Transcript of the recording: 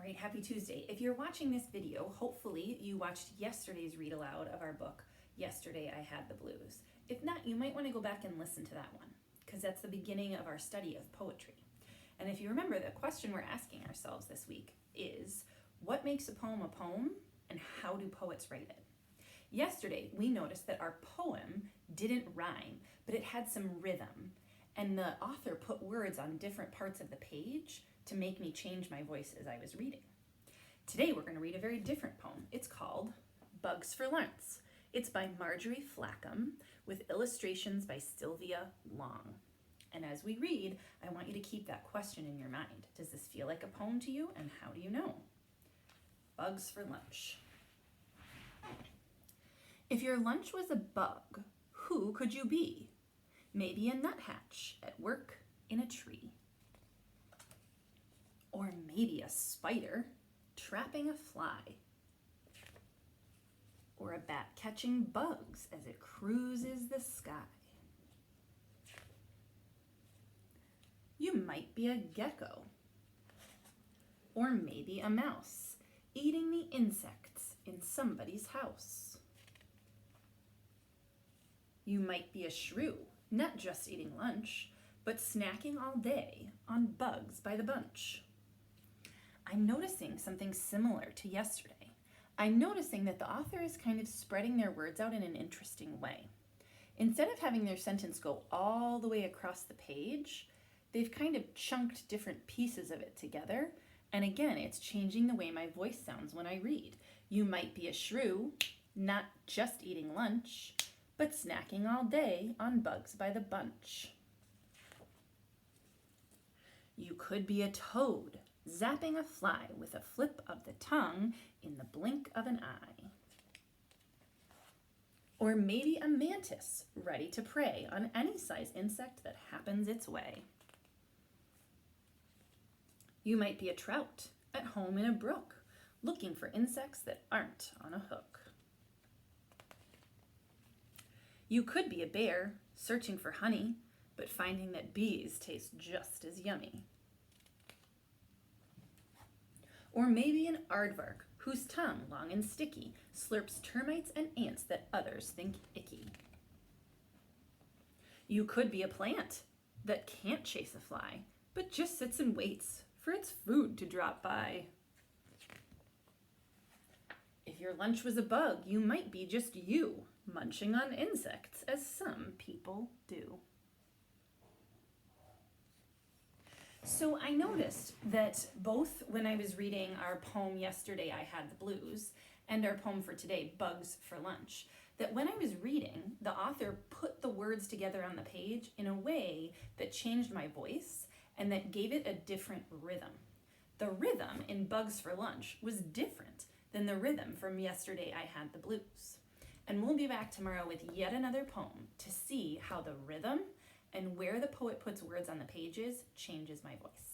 right, happy Tuesday. If you're watching this video, hopefully you watched yesterday's read aloud of our book, Yesterday I Had the Blues. If not, you might want to go back and listen to that one, because that's the beginning of our study of poetry. And if you remember, the question we're asking ourselves this week is, what makes a poem and how do poets write it? Yesterday, we noticed that our poem didn't rhyme, but it had some rhythm, and the author put words on different parts of the page to make me change my voice as I was reading. Today we're going to read a very different poem. It's called Bugs for Lunch. It's by Marjorie Flackham with illustrations by Sylvia Long. And as we read, I want you to keep that question in your mind. Does this feel like a poem to you, and how do you know? Bugs for lunch. If your lunch was a bug, who could you be? Maybe a nuthatch at work in a tree. Or maybe a spider trapping a fly. Or a bat catching bugs as it cruises the sky. You might be a gecko. Or maybe a mouse eating the insects in somebody's house. You might be a shrew, not just eating lunch, but snacking all day on bugs by the bunch. I'm noticing something similar to yesterday. I'm noticing that the author is kind of spreading their words out in an interesting way. Instead of having their sentence go all the way across the page, they've kind of chunked different pieces of it together. And again, it's changing the way my voice sounds when I read. You might be a shrew, not just eating lunch, but snacking all day on bugs by the bunch. You could be a toad, zapping a fly with a flip of the tongue in the blink of an eye. Or maybe a mantis, ready to prey on any size insect that happens its way. You might be a trout, at home in a brook, looking for insects that aren't on a hook. You could be a bear, searching for honey, but finding that bees taste just as yummy. Or maybe an aardvark, whose tongue, long and sticky, slurps termites and ants that others think icky. You could be a plant that can't chase a fly, but just sits and waits for its food to drop by. If your lunch was a bug, you might be just you, munching on insects, as some people do. So I noticed that both when I was reading our poem Yesterday I Had the Blues and our poem for today, Bugs for Lunch, that when I was reading, the author put the words together on the page in a way that changed my voice and that gave it a different rhythm. The rhythm in Bugs for Lunch was different than the rhythm from Yesterday I Had the Blues. And we'll be back tomorrow with yet another poem to see how the rhythm and where the poet puts words on the pages changes my voice.